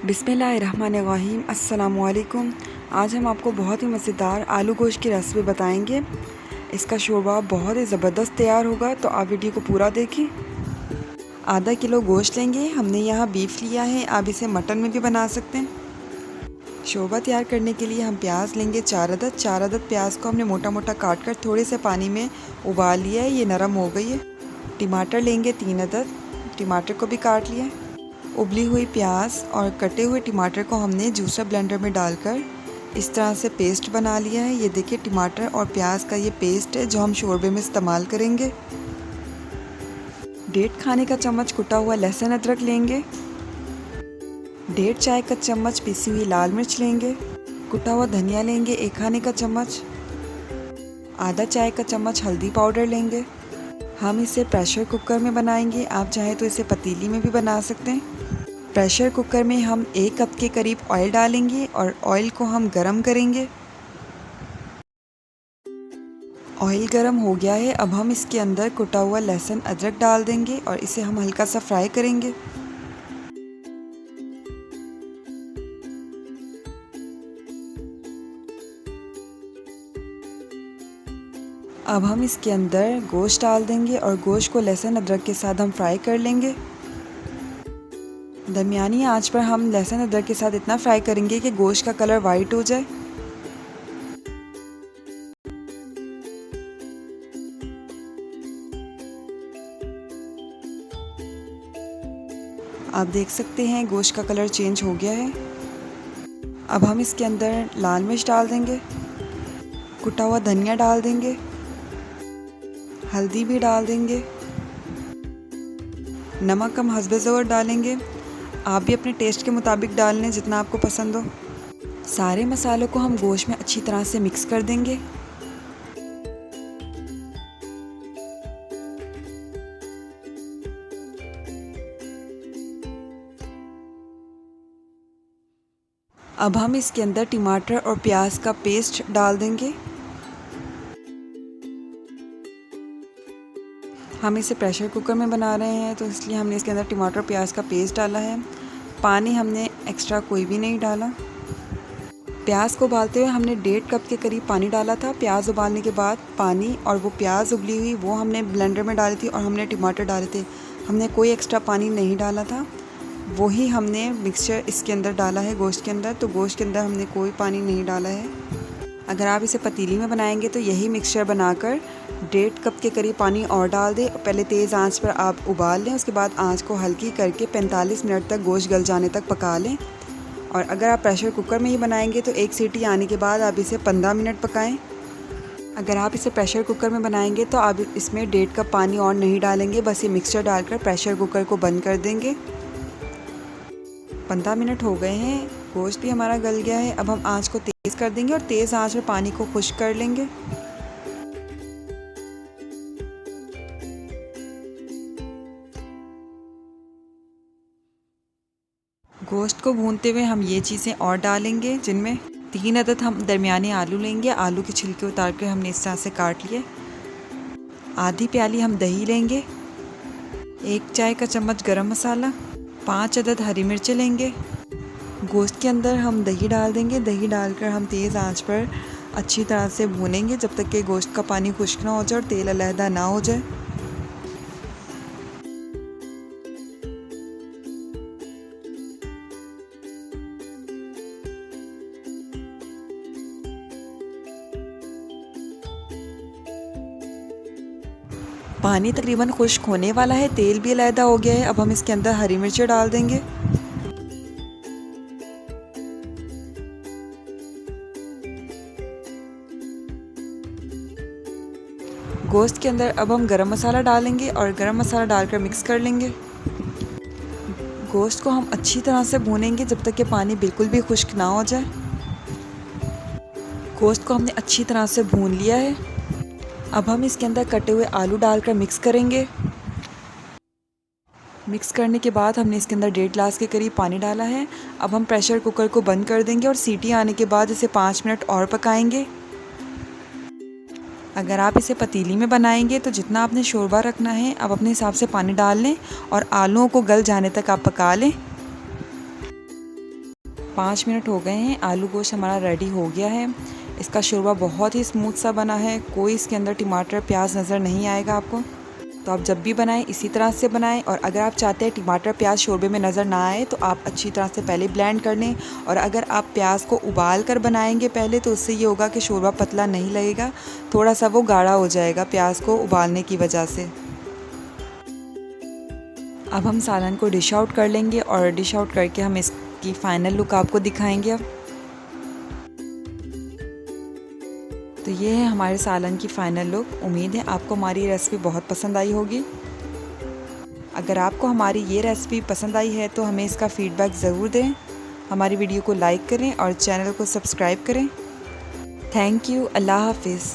बिस्मिल्लाहिर्रहमानिर्रहीम। अस्सलामुअलैकुम। आज हम आपको बहुत ही मज़ेदार आलू गोश्त की रेसिपी बताएंगे। इसका शोरबा बहुत ही ज़बरदस्त तैयार होगा, तो आप वीडियो को पूरा देखें। आधा किलो गोश्त लेंगे, हमने यहाँ बीफ लिया है, आप इसे मटन में भी बना सकते हैं। शोरबा तैयार करने के लिए हम प्याज लेंगे 4 अदद प्याज को हमने मोटा मोटा काट कर थोड़े से पानी में उबाल लिया है, ये नरम हो गई है। टमाटर लेंगे 3 अदद, टमाटर को भी काट लिया। उबली हुई प्याज और कटे हुए टमाटर को हमने जूसर ब्लेंडर में डालकर इस तरह से पेस्ट बना लिया है। ये देखिए टमाटर और प्याज का ये पेस्ट है जो हम शोरबे में इस्तेमाल करेंगे। 1.5 खाने का चम्मच कुटा हुआ लहसुन अदरक लेंगे। 1.5 चाय का चम्मच पिसी हुई लाल मिर्च लेंगे। कुटा हुआ धनिया लेंगे 1 खाने का चम्मच। आधा चाय का चम्मच हल्दी पाउडर लेंगे। हम इसे प्रेशर कुकर में बनाएंगे, आप चाहे तो इसे पतीली में भी बना सकते हैं। प्रेशर कुकर में हम 1 कप के करीब ऑयल डालेंगे और ऑयल को हम गरम करेंगे। ऑयल गरम हो गया है, अब हम इसके अंदर कुटा हुआ लहसुन अदरक डाल देंगे और इसे हम हल्का सा फ्राई करेंगे। अब हम इसके अंदर गोश्त डाल देंगे और गोश्त को लहसुन अदरक के साथ हम फ्राई कर लेंगे। दरमियानी आंच पर हम लहसुन अदरक के साथ इतना फ्राई करेंगे कि गोश्त का कलर वाइट हो जाए। आप देख सकते हैं गोश्त का कलर चेंज हो गया है। अब हम इसके अंदर लाल मिर्च डाल देंगे, कुटा हुआ धनिया डाल देंगे, हल्दी भी डाल देंगे, नमक हम हस्बे ज़रूरत डालेंगे। आप भी अपने टेस्ट के मुताबिक डाल लें जितना आपको पसंद हो। सारे मसालों को हम गोश्त में अच्छी तरह से मिक्स कर देंगे। अब हम इसके अंदर टमाटर और प्याज का पेस्ट डाल देंगे। हम इसे प्रेशर कुकर में बना रहे हैं तो इसलिए हमने इसके अंदर टमाटर प्याज का पेस्ट डाला है। पानी हमने एक्स्ट्रा कोई भी नहीं डाला। प्याज को उबालते हुए हमने 1.5 कप के करीब पानी डाला था। प्याज उबालने के बाद पानी और वो प्याज उबली हुई वो हमने ब्लेंडर में डाली थी और हमने टमाटर डाले थे। हमने कोई एक्स्ट्रा पानी नहीं डाला था, वही हमने मिक्सचर इसके अंदर डाला है गोश्त के अंदर। तो गोश्त के अंदर हमने कोई पानी नहीं डाला है। अगर आप इसे पतीली में बनाएंगे तो यही मिक्सचर बनाकर 1.5 कप के करीब पानी और डाल दें। पहले तेज़ आंच पर आप उबाल लें, उसके बाद आंच को हल्की करके 45 मिनट तक गोश्त गल जाने तक पका लें। और अगर आप प्रेशर कुकर में ही बनाएंगे तो 1 सीटी आने के बाद आप इसे 15 मिनट पकाएं। अगर आप इसे प्रेशर कुकर में बनाएंगे तो आप इसमें 1.5 कप पानी और नहीं डालेंगे, बस ये मिक्सचर डालकर प्रेशर कुकर को बंद कर देंगे। 15 मिनट हो गए हैं, गोश्त भी हमारा गल गया है। अब हम आंच को तेज़ कर देंगे और तेज़ आंच में पानी को खुश्क कर लेंगे। गोश्त को भूनते हुए हम ये चीज़ें और डालेंगे, जिनमें 3 अदद हम दरमियाने आलू लेंगे। आलू के छिलके उतार कर हमने इस तरह से काट लिए। आधी प्याली हम दही लेंगे। 1 चाय का चम्मच गरम मसाला। 5 अदद हरी मिर्चें लेंगे। गोश्त के अंदर हम दही डाल देंगे। दही डालकर हम तेज़ आंच पर अच्छी तरह से भूनेंगे जब तक कि गोश्त का पानी खुश्क ना हो जाए और तेल अलहदा ना हो जाए। पानी तकरीबन खुश्क होने वाला है, तेल भी अलहदा हो गया है। अब हम इसके अंदर हरी मिर्चें डाल देंगे। गोश्त के अंदर अब हम गरम मसाला डालेंगे और गरम मसाला डालकर मिक्स कर लेंगे। गोश्त को हम अच्छी तरह से भूनेंगे जब तक कि पानी बिल्कुल भी खुश्क ना हो जाए। गोश्त को हमने अच्छी तरह से भून लिया है। अब हम इसके अंदर कटे हुए आलू डालकर मिक्स करेंगे। मिक्स करने के बाद हमने इसके अंदर 1.5 गिलास के करीब पानी डाला है। अब हम प्रेशर कुकर को बंद कर देंगे और सीटी आने के बाद इसे 5 मिनट और पकाएंगे। अगर आप इसे पतीली में बनाएंगे तो जितना आपने शोरबा रखना है आप अपने हिसाब से पानी डाल लें और आलूओं को गल जाने तक आप पका लें। 5 मिनट हो गए हैं, आलू गोश्त हमारा रेडी हो गया है। इसका शोरबा बहुत ही स्मूथ सा बना है, कोई इसके अंदर टमाटर प्याज नज़र नहीं आएगा आपको। तो आप जब भी बनाएं इसी तरह से बनाएं। और अगर आप चाहते हैं टमाटर प्याज शोरबे में नज़र ना आए तो आप अच्छी तरह से पहले ब्लेंड कर लें। और अगर आप प्याज को उबाल कर बनाएंगे पहले तो उससे ये होगा कि शोरबा पतला नहीं लगेगा, थोड़ा सा वो गाढ़ा हो जाएगा प्याज को उबालने की वजह से। अब हम सालन को डिश आउट कर लेंगे और डिश आउट करके हम इसकी फ़ाइनल लुक आपको दिखाएंगे। अब तो ये है हमारे सालन की फ़ाइनल लुक। उम्मीद है आपको हमारी रेसिपी बहुत पसंद आई होगी। अगर आपको हमारी ये रेसिपी पसंद आई है तो हमें इसका फ़ीडबैक ज़रूर दें। हमारी वीडियो को लाइक करें और चैनल को सब्सक्राइब करें। Thank you. अल्लाह हाफिज़।